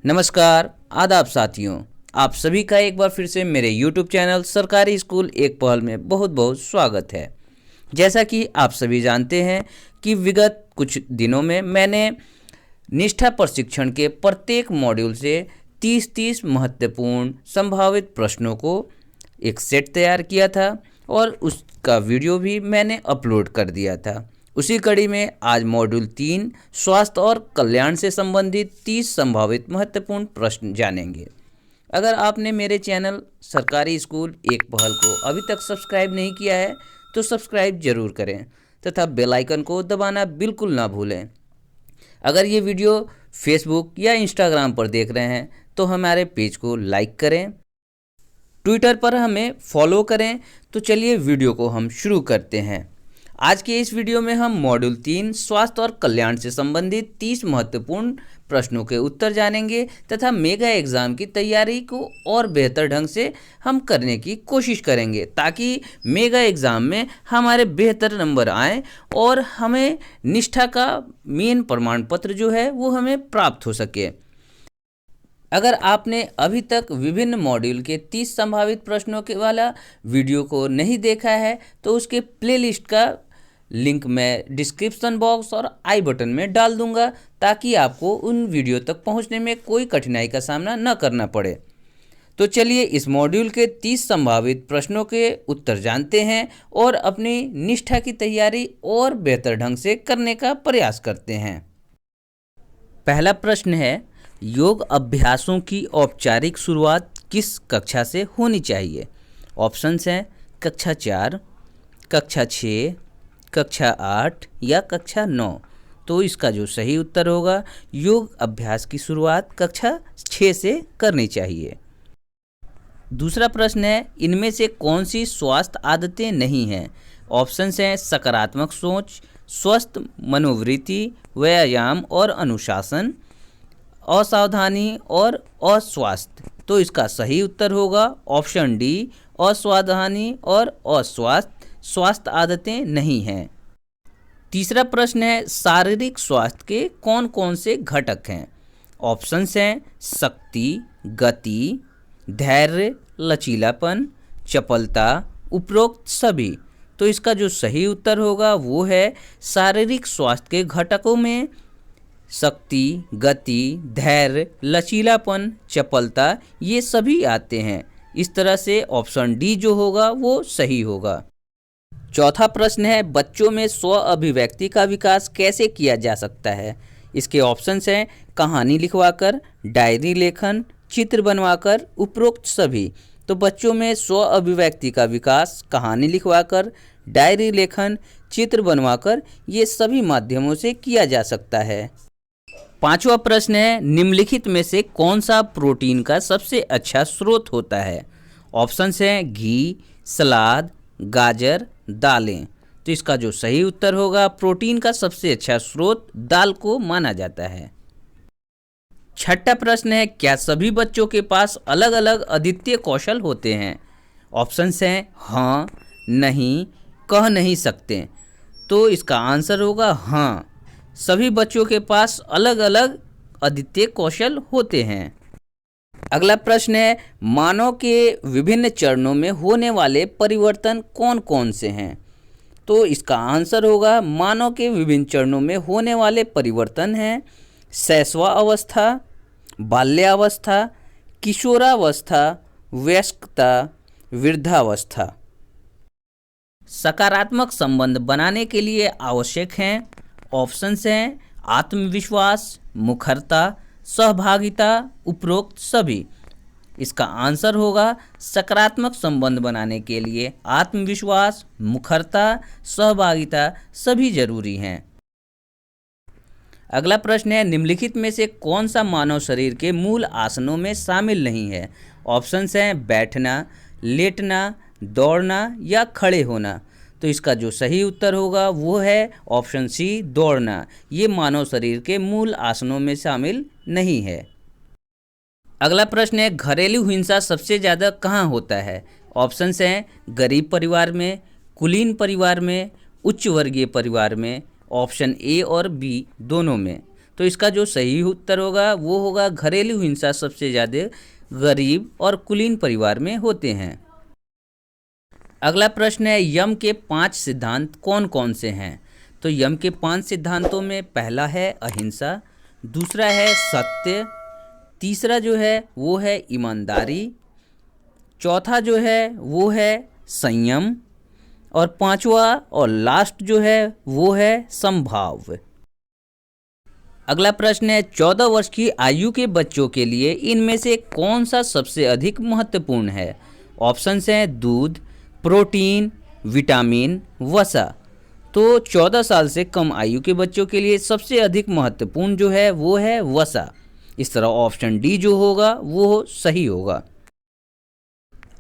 नमस्कार, आदाब साथियों। आप सभी का एक बार फिर से मेरे YouTube चैनल सरकारी स्कूल एक पहल में बहुत बहुत स्वागत है। जैसा कि आप सभी जानते हैं कि विगत कुछ दिनों में मैंने निष्ठा प्रशिक्षण के प्रत्येक मॉड्यूल से 30-30 महत्वपूर्ण संभावित प्रश्नों को एक सेट तैयार किया था और उसका वीडियो भी मैंने अपलोड कर दिया था। उसी कड़ी में आज मॉड्यूल 3 स्वास्थ्य और कल्याण से संबंधित 30 संभावित महत्वपूर्ण प्रश्न जानेंगे। अगर आपने मेरे चैनल सरकारी स्कूल एक पहल को अभी तक सब्सक्राइब नहीं किया है तो सब्सक्राइब जरूर करें तथा बेल आइकन को दबाना बिल्कुल ना भूलें। अगर ये वीडियो फेसबुक या इंस्टाग्राम पर देख रहे हैं तो हमारे पेज को लाइक करें, ट्विटर पर हमें फॉलो करें। तो चलिए वीडियो को हम शुरू करते हैं। आज के इस वीडियो में हम मॉड्यूल 3 स्वास्थ्य और कल्याण से संबंधित 30 महत्वपूर्ण प्रश्नों के उत्तर जानेंगे तथा मेगा एग्ज़ाम की तैयारी को और बेहतर ढंग से हम करने की कोशिश करेंगे ताकि मेगा एग्ज़ाम में हमारे बेहतर नंबर आएँ और हमें निष्ठा का मेन प्रमाण पत्र जो है वो हमें प्राप्त हो सके। अगर आपने अभी तक विभिन्न मॉड्यूल के 30 संभावित प्रश्नों के वाला वीडियो को नहीं देखा है तो उसके प्लेलिस्ट का लिंक मैं डिस्क्रिप्शन बॉक्स और आई बटन में डाल दूंगा ताकि आपको उन वीडियो तक पहुंचने में कोई कठिनाई का सामना न करना पड़े। तो चलिए इस मॉड्यूल के 30 संभावित प्रश्नों के उत्तर जानते हैं और अपनी निष्ठा की तैयारी और बेहतर ढंग से करने का प्रयास करते हैं। पहला प्रश्न है, योग अभ्यासों की औपचारिक शुरुआत किस कक्षा से होनी चाहिए? ऑप्शंस हैं कक्षा 4, कक्षा 6, कक्षा 8 या कक्षा 9। तो इसका जो सही उत्तर होगा, योग अभ्यास की शुरुआत कक्षा 6 से करनी चाहिए। दूसरा प्रश्न है, इनमें से कौन सी स्वास्थ्य आदतें नहीं हैं? ऑप्शंस हैं सकारात्मक सोच, स्वस्थ मनोवृत्ति, व्यायाम और अनुशासन, असावधानी और अस्वास्थ्य। तो इसका सही उत्तर होगा ऑप्शन डी, असावधानी और अस्वास्थ्य स्वास्थ्य आदतें नहीं हैं। तीसरा प्रश्न है, शारीरिक स्वास्थ्य के कौन कौन से घटक हैं? ऑप्शंस हैं शक्ति, गति, धैर्य, लचीलापन, चपलता, उपरोक्त सभी। तो इसका जो सही उत्तर होगा वो है शारीरिक स्वास्थ्य के घटकों में शक्ति, गति, धैर्य, लचीलापन, चपलता ये सभी आते हैं। इस तरह से ऑप्शन डी जो होगा वो सही होगा। चौथा प्रश्न है, बच्चों में स्व अभिव्यक्ति का विकास कैसे किया जा सकता है? इसके ऑप्शंस हैं कहानी लिखवाकर, डायरी लेखन, चित्र बनवाकर, उपरोक्त सभी। तो बच्चों में स्व अभिव्यक्ति का विकास कहानी लिखवाकर, डायरी लेखन, चित्र बनवाकर ये सभी माध्यमों से किया जा सकता है। पांचवा प्रश्न है, निम्नलिखित में से कौन सा प्रोटीन का सबसे अच्छा स्रोत होता है? ऑप्शंस हैं घी, सलाद, गाजर, दालें। तो इसका जो सही उत्तर होगा, प्रोटीन का सबसे अच्छा स्रोत दाल को माना जाता है। छठा प्रश्न है, क्या सभी बच्चों के पास अलग अलग अद्वितीय कौशल होते हैं? ऑप्शंस हैं हाँ, नहीं, कह नहीं सकते। तो इसका आंसर होगा हाँ, सभी बच्चों के पास अलग अलग अद्वितीय कौशल होते हैं। अगला प्रश्न है, मानव के विभिन्न चरणों में होने वाले परिवर्तन कौन कौन से हैं? तो इसका आंसर होगा मानव के विभिन्न चरणों में होने वाले परिवर्तन हैं शैशवावस्था, बाल्यावस्था, किशोरावस्था, वयस्कता, वृद्धावस्था। सकारात्मक संबंध बनाने के लिए आवश्यक हैं। ऑप्शंस हैं आत्मविश्वास, मुखरता, सहभागिता, उपरोक्त सभी। इसका आंसर होगा सकारात्मक संबंध बनाने के लिए आत्मविश्वास, मुखरता, सहभागिता सभी जरूरी हैं। अगला प्रश्न है, निम्नलिखित में से कौन सा मानव शरीर के मूल आसनों में शामिल नहीं है? ऑप्शंस हैं बैठना, लेटना, दौड़ना या खड़े होना। तो इसका जो सही उत्तर होगा वो है ऑप्शन सी, दौड़ना। ये मानव शरीर के मूल आसनों में शामिल नहीं है। अगला प्रश्न है, घरेलू हिंसा सबसे ज़्यादा कहाँ होता है? ऑप्शंस हैं गरीब परिवार में, कुलीन परिवार में, उच्च वर्गीय परिवार में, ऑप्शन ए और बी दोनों में। तो इसका जो सही उत्तर होगा वो होगा घरेलू हिंसा सबसे ज़्यादा गरीब और कुलीन परिवार में होते हैं। अगला प्रश्न है, यम के 5 सिद्धांत कौन कौन से हैं? तो यम के 5 सिद्धांतों में पहला है अहिंसा, दूसरा है सत्य, तीसरा जो है वो है ईमानदारी, चौथा जो है वो है संयम, और पांचवा और लास्ट जो है वो है संभाव्य। अगला प्रश्न है, 14 वर्ष की आयु के बच्चों के लिए इनमें से कौन सा सबसे अधिक महत्वपूर्ण है? ऑप्शंस हैं दूध, प्रोटीन, विटामिन, वसा। तो 14 साल से कम आयु के बच्चों के लिए सबसे अधिक महत्वपूर्ण जो है वो है वसा। इस तरह ऑप्शन डी जो होगा वो सही होगा।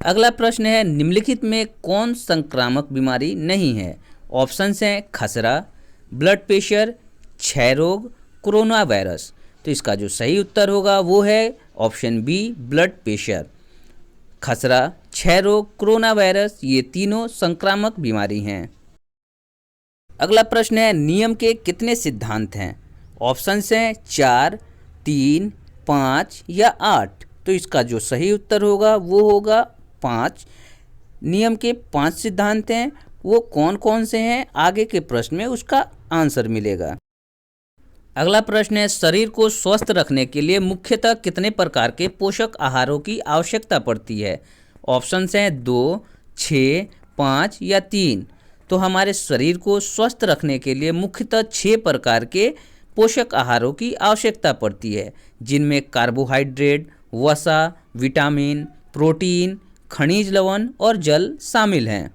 अगला प्रश्न है, निम्नलिखित में कौन संक्रामक बीमारी नहीं है? ऑप्शंस हैं खसरा, ब्लड प्रेशर, क्षय रोग, कोरोना वायरस। तो इसका जो सही उत्तर होगा वो है ऑप्शन बी ब्लड प्रेशर। खसरा, क्षय रोग, कोरोना वायरस ये तीनों संक्रामक बीमारी हैं। अगला प्रश्न है, नियम के कितने सिद्धांत हैं? ऑप्शंस हैं 4, 3, 5 या 8। तो इसका जो सही उत्तर होगा वो होगा 5। नियम के 5 सिद्धांत हैं, वो कौन कौन से हैं आगे के प्रश्न में उसका आंसर मिलेगा। अगला प्रश्न है, शरीर को स्वस्थ रखने के लिए मुख्यतः कितने प्रकार के पोषक आहारों की आवश्यकता पड़ती है? ऑप्शंस हैं 2, 6, 5 या 3। तो हमारे शरीर को स्वस्थ रखने के लिए मुख्यतः 6 प्रकार के पोषक आहारों की आवश्यकता पड़ती है, जिनमें कार्बोहाइड्रेट, वसा, विटामिन, प्रोटीन, खनिज लवण और जल शामिल हैं।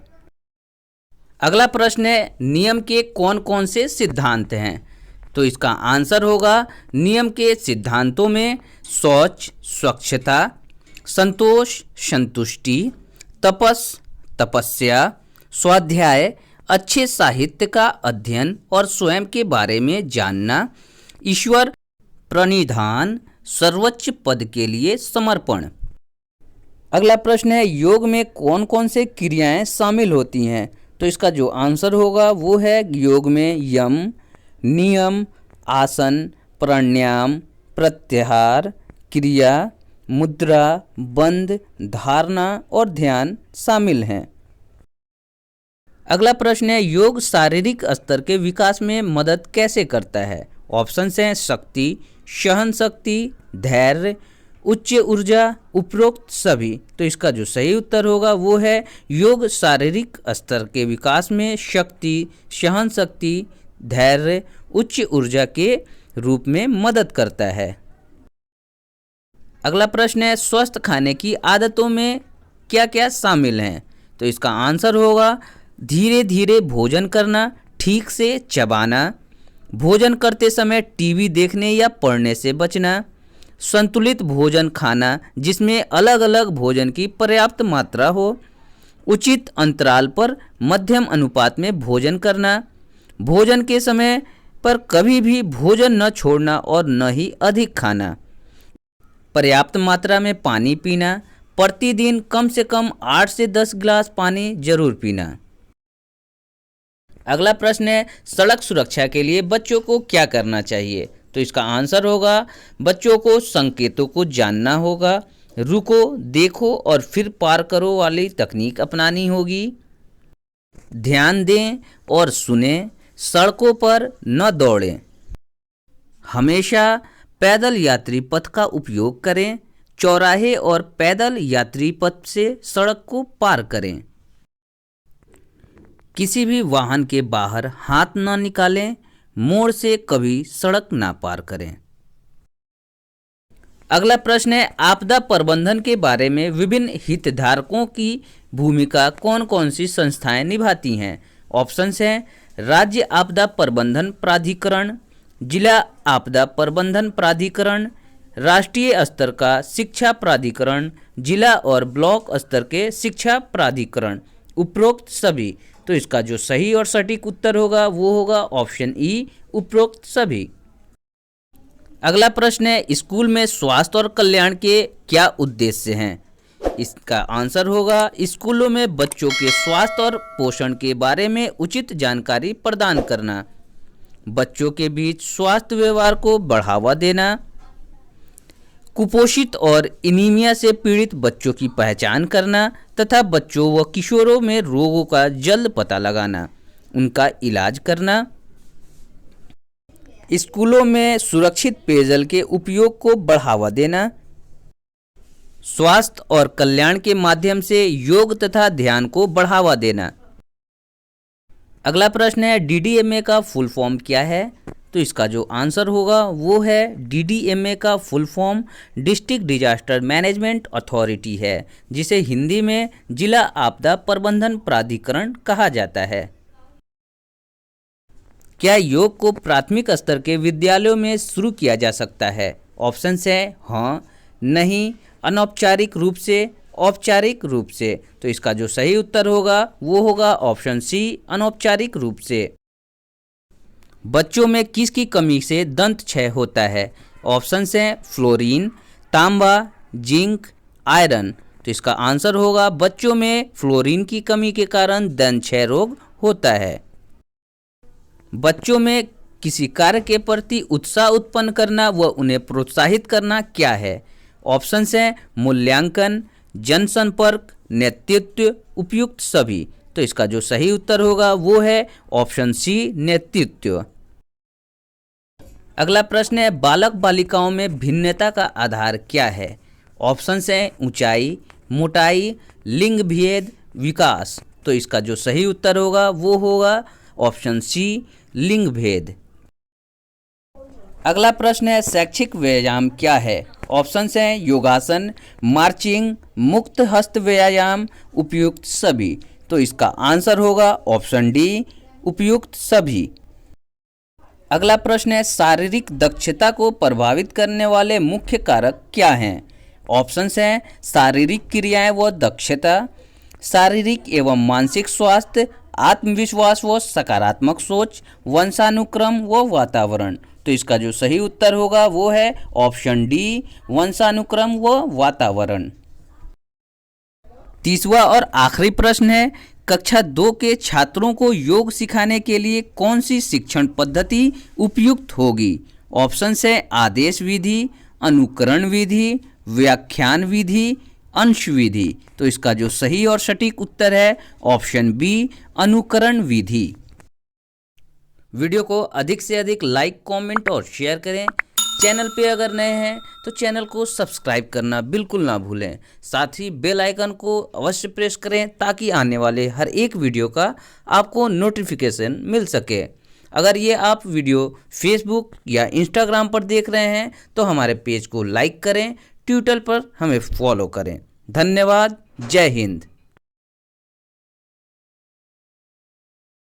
अगला प्रश्न है, नियम के कौन कौन से सिद्धांत हैं? तो इसका आंसर होगा नियम के सिद्धांतों में शौच, स्वच्छता, संतोष, संतुष्टि, तपस्या, स्वाध्याय, अच्छे साहित्य का अध्ययन और स्वयं के बारे में जानना, ईश्वर प्रणिधान, सर्वोच्च पद के लिए समर्पण। अगला प्रश्न है, योग में कौन कौन से क्रियाएं शामिल होती हैं? तो इसका जो आंसर होगा वो है योग में यम, नियम, आसन, प्राणायाम, प्रत्याहार, क्रिया, मुद्रा, बंध, धारणा और ध्यान शामिल हैं। अगला प्रश्न है, योग शारीरिक स्तर के विकास में मदद कैसे करता है? ऑप्शंस हैं शक्ति, सहन शक्ति, धैर्य, उच्च ऊर्जा, उपरोक्त सभी। तो इसका जो सही उत्तर होगा वो है योग शारीरिक स्तर के विकास में शक्ति, सहन शक्ति, धैर्य, उच्च ऊर्जा के रूप में मदद करता है। अगला प्रश्न है, स्वस्थ खाने की आदतों में क्या क्या शामिल हैं? तो इसका आंसर होगा धीरे धीरे भोजन करना, ठीक से चबाना, भोजन करते समय टीवी देखने या पढ़ने से बचना, संतुलित भोजन खाना जिसमें अलग अलग भोजन की पर्याप्त मात्रा हो, उचित अंतराल पर मध्यम अनुपात में भोजन करना, भोजन के समय पर कभी भी भोजन न छोड़ना और न ही अधिक खाना, पर्याप्त मात्रा में पानी पीना, प्रतिदिन कम से कम 8 से 10 गिलास पानी जरूर पीना। अगला प्रश्न है, सड़क सुरक्षा के लिए बच्चों को क्या करना चाहिए? तो इसका आंसर होगा बच्चों को संकेतों को जानना होगा, रुको, देखो और फिर पार करो वाली तकनीक अपनानी होगी, ध्यान दें और सुने, सड़कों पर न दौड़ें, हमेशा पैदल यात्री पथ का उपयोग करें, चौराहे और पैदल यात्री पथ से सड़क को पार करें, किसी भी वाहन के बाहर हाथ न निकालें, मोड़ से कभी सड़क ना पार करें। अगला प्रश्न है, आपदा प्रबंधन के बारे में विभिन्न हितधारकों की भूमिका कौन कौन सी संस्थाएं निभाती हैं? ऑप्शंस हैं राज्य आपदा प्रबंधन प्राधिकरण, जिला आपदा प्रबंधन प्राधिकरण, राष्ट्रीय स्तर का शिक्षा प्राधिकरण, जिला और ब्लॉक स्तर के शिक्षा प्राधिकरण, उपरोक्त सभी। तो इसका जो सही और सटीक उत्तर होगा वो होगा ऑप्शन ई, उपरोक्त सभी। अगला प्रश्न है, स्कूल में स्वास्थ्य और कल्याण के क्या उद्देश्य हैं? इसका आंसर होगा स्कूलों में बच्चों के स्वास्थ्य और पोषण के बारे में उचित जानकारी प्रदान करना, बच्चों के बीच स्वास्थ्य व्यवहार को बढ़ावा देना, कुपोषित और एनीमिया से पीड़ित बच्चों की पहचान करना तथा बच्चों व किशोरों में रोगों का जल्द पता लगाना, उनका इलाज करना, स्कूलों में सुरक्षित पेयजल के उपयोग को बढ़ावा देना, स्वास्थ्य और कल्याण के माध्यम से योग तथा ध्यान को बढ़ावा देना। अगला प्रश्न है डीडीएमए का फुल फॉर्म क्या है? तो इसका जो आंसर होगा वो है डीडीएमए का full form district disaster management authority है, जिसे हिंदी में जिला आपदा प्रबंधन प्राधिकरण कहा जाता है। क्या योग को प्राथमिक स्तर के विद्यालयों में शुरू किया जा सकता है? ऑप्शन है हाँ, नहीं, अनौपचारिक रूप से, औपचारिक रूप से। तो इसका जो सही उत्तर होगा वो होगा ऑप्शन सी, अनौपचारिक रूप से। बच्चों में किसकी कमी से दंत क्षय होता है? ऑप्शन हैं फ्लोरीन, तांबा, जिंक, आयरन। तो इसका आंसर होगा बच्चों में फ्लोरीन की कमी के कारण दंत क्षय रोग होता है। बच्चों में किसी कार्य के प्रति उत्साह उत्पन्न करना व उन्हें प्रोत्साहित करना क्या है? ऑप्शन हैं मूल्यांकन, जनसंपर्क, नेतृत्व, उपयुक्त सभी। तो इसका जो सही उत्तर होगा वो है ऑप्शन सी, नेतृत्व। अगला प्रश्न है बालक बालिकाओं में भिन्नता का आधार क्या है? ऑप्शन हैं ऊंचाई, मोटाई, लिंग भेद, विकास। तो इसका जो सही उत्तर होगा वो होगा ऑप्शन सी, लिंग भेद। अगला प्रश्न है शैक्षिक व्यायाम क्या है? ऑप्शन हैं योगासन, मार्चिंग, मुक्त हस्त व्यायाम, उपयुक्त सभी। तो इसका आंसर होगा ऑप्शन डी, उपयुक्त सभी। अगला प्रश्न है शारीरिक दक्षता को प्रभावित करने वाले मुख्य कारक क्या हैं? ऑप्शंस हैं शारीरिक क्रियाएं व दक्षता, शारीरिक एवं मानसिक स्वास्थ्य, आत्मविश्वास व सकारात्मक सोच, वंशानुक्रम व वातावरण। तो इसका जो सही उत्तर होगा वो है ऑप्शन डी, वंशानुक्रम व वातावरण। तीसरा और आखिरी प्रश्न है कक्षा 2 के छात्रों को योग सिखाने के लिए कौन सी शिक्षण पद्धति उपयुक्त होगी? ऑप्शन है आदेश विधि, अनुकरण विधि, व्याख्यान विधि, अंश विधि। तो इसका जो सही और सटीक उत्तर है ऑप्शन बी, अनुकरण विधि। वीडियो को अधिक से अधिक लाइक, कमेंट और शेयर करें। चैनल पे अगर नए हैं तो चैनल को सब्सक्राइब करना बिल्कुल ना भूलें। साथ ही बेल आइकन को अवश्य प्रेस करें ताकि आने वाले हर एक वीडियो का आपको नोटिफिकेशन मिल सके। अगर ये आप वीडियो फेसबुक या इंस्टाग्राम पर देख रहे हैं तो हमारे पेज को लाइक करें, ट्विटर पर हमें फॉलो करें। धन्यवाद। जय हिंद।